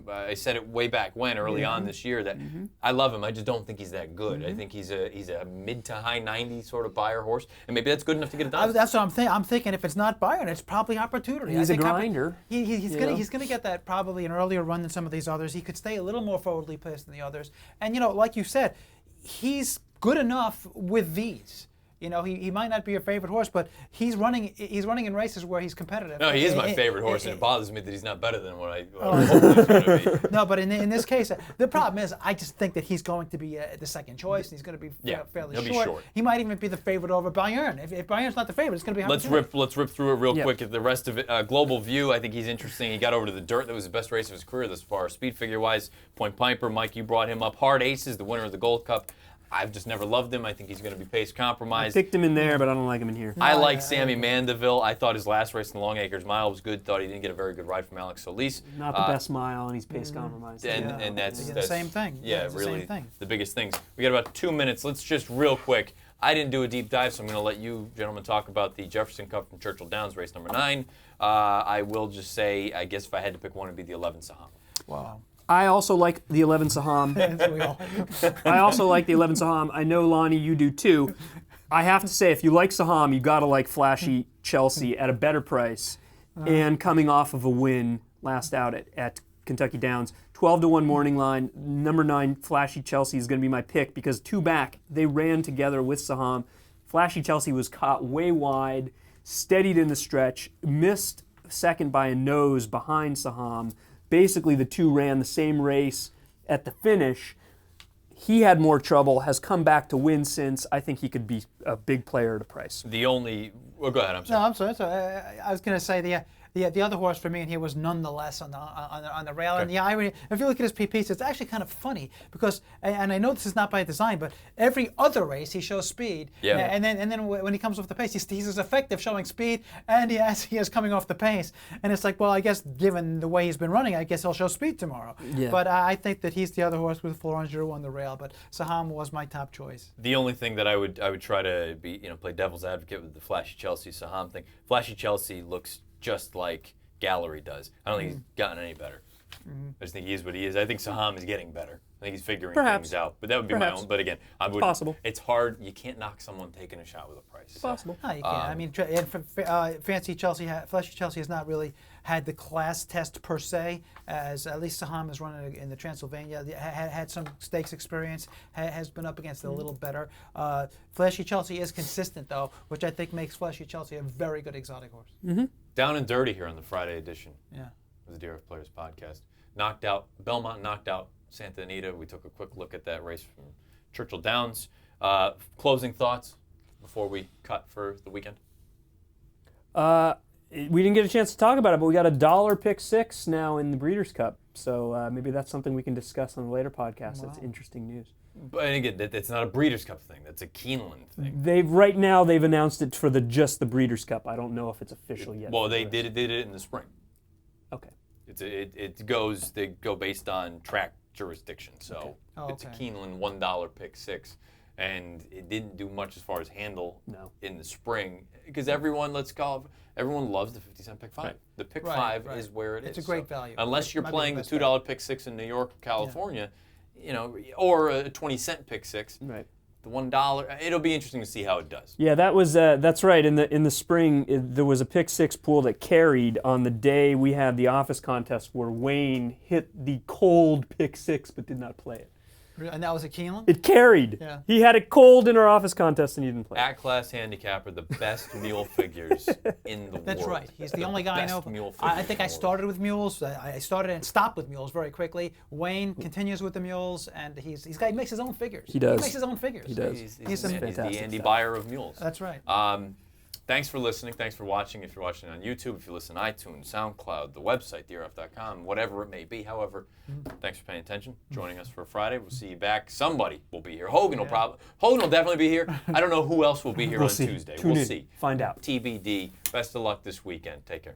I said it way back when, early on this year, that I love him. I just don't think he's that good. I think he's a mid to high 90 sort of buyer horse, and maybe that's good enough to get it done. That's what I'm thinking. I'm thinking if it's not Bayern, it's probably Opportunity. He's a grinder. He's gonna get that probably an earlier run than some of these others. He could stay a little more forwardly placed than the others. And like you said, he's good enough with these. You know, he might not be your favorite horse, but he's running in races where he's competitive. No, he is my favorite horse, and it bothers me that he's not better than what I hoped he's going to be. No, but in this case, the problem is I just think that he's going to be the second choice, and he's going to be fairly he'll be short. short. He might even be the favorite over Bayern. If Bayern's not the favorite, it's going to be hard. Let's rip through it real quick. The rest of it, Global View, I think he's interesting. He got over to the dirt. That was the best race of his career thus far, speed figure-wise. Point Piper, Mike, you brought him up. Hard Aces, the winner of the Gold Cup. I've just never loved him. I think he's going to be pace compromised. I picked him in there, but I don't like him in here. I like Sammy Mandeville. I thought his last race in the Long Acres Mile was good. Thought he didn't get a very good ride from Alex Solis. Not the best mile, and he's pace compromised. And that's the same thing. Yeah, it's really the same thing. the biggest things. We got about 2 minutes. Let's just real quick. I didn't do a deep dive, so I'm going to let you gentlemen talk about the Jefferson Cup from Churchill Downs, race number 9. I will just say, I guess if I had to pick one, it'd be the 11 Saham. Wow. I also like the 11 Saham. I also like the 11 Saham. I know, Lonnie, you do too. I have to say, if you like Saham, you got to like Flashy Chelsea at a better price and coming off of a win last out at Kentucky Downs. 12-1 morning line. Number 9, Flashy Chelsea is going to be my pick because 2 back, they ran together with Saham. Flashy Chelsea was caught way wide, steadied in the stretch, missed second by a nose behind Saham. Basically, the two ran the same race at the finish. He had more trouble, has come back to win since. I think he could be a big player at a price. The only... Well, go ahead, I'm sorry. No, I'm sorry. I was going to say the other horse for me in here was Nonetheless on the rail. Okay. And the irony, if you look at his PPs, it's actually kind of funny because, and I know this is not by design, but every other race he shows speed. Yeah. And then when he comes off the pace, he's as effective showing speed and he is coming off the pace. And it's like, well, I guess given the way he's been running, I guess he'll show speed tomorrow. Yeah. But I think that he's the other horse with Florent Giroux on the rail. But Saham was my top choice. The only thing that I would try to be, play devil's advocate with the Flashy Chelsea Saham thing. Flashy Chelsea looks just like Gallery does. I don't think he's gotten any better. I just think he is what he is. I think Saham is getting better. I think he's figuring things out. But that would be my own. But again, possible. It's hard. You can't knock someone taking a shot with a price. It's possible. No, you can't. I mean, Flashy Chelsea has not really had the class test per se, as at least Saham is running in the Transylvania. Had some stakes experience, has been up against it a little better. Flashy Chelsea is consistent though, which I think makes Flashy Chelsea a very good exotic horse. Mm-hmm. Down and dirty here on the Friday edition Yeah. of the DRF Players Podcast. Belmont knocked out Santa Anita. We took a quick look at that race from Churchill Downs. Closing thoughts before we cut for the weekend? We didn't get a chance to talk about it, but we got $1 pick 6 now in the Breeders' Cup. So maybe that's something we can discuss on a later podcast. Wow. That's interesting news. But again, it's not a Breeders' Cup thing. That's a Keeneland thing. Right now they've announced it for just the Breeders' Cup. I don't know if it's official yet. Well, they did it in the spring. Okay. They go based on track jurisdiction. So it's a Keeneland $1 pick 6. And it didn't do much as far as handle in the spring because everyone loves the 50-cent pick 5. Right. The pick 5 is where it is. It's a great value. Unless you're playing the $2 pick 6 in New York, California, or a 20-cent pick 6. Right. The $1, it'll be interesting to see how it does. Yeah, that's right. In the spring, there was a pick 6 pool that carried on the day we had the office contest where Wayne hit the cold pick 6 but did not play it. And that was a Keeneland? It carried. Yeah. He had it cold in our office contest and he didn't play. At Class Handicapper, the best mule figures in the world. That's right. He's the only guy I know. I think I started with mules. I started and stopped with mules very quickly. Wayne continues with the mules, and he makes his own figures. He does. He makes his own figures. He does. He's the Andy Beyer of mules. That's right. Thanks for listening. Thanks for watching. If you're watching on YouTube, if you listen on iTunes, SoundCloud, the website, DRF.com, whatever it may be. However, thanks for paying attention, joining us for a Friday. We'll see you back. Somebody will be here. Hogan will definitely be here. I don't know who else will be here on Tuesday. We'll see. Find out. TBD. Best of luck this weekend. Take care.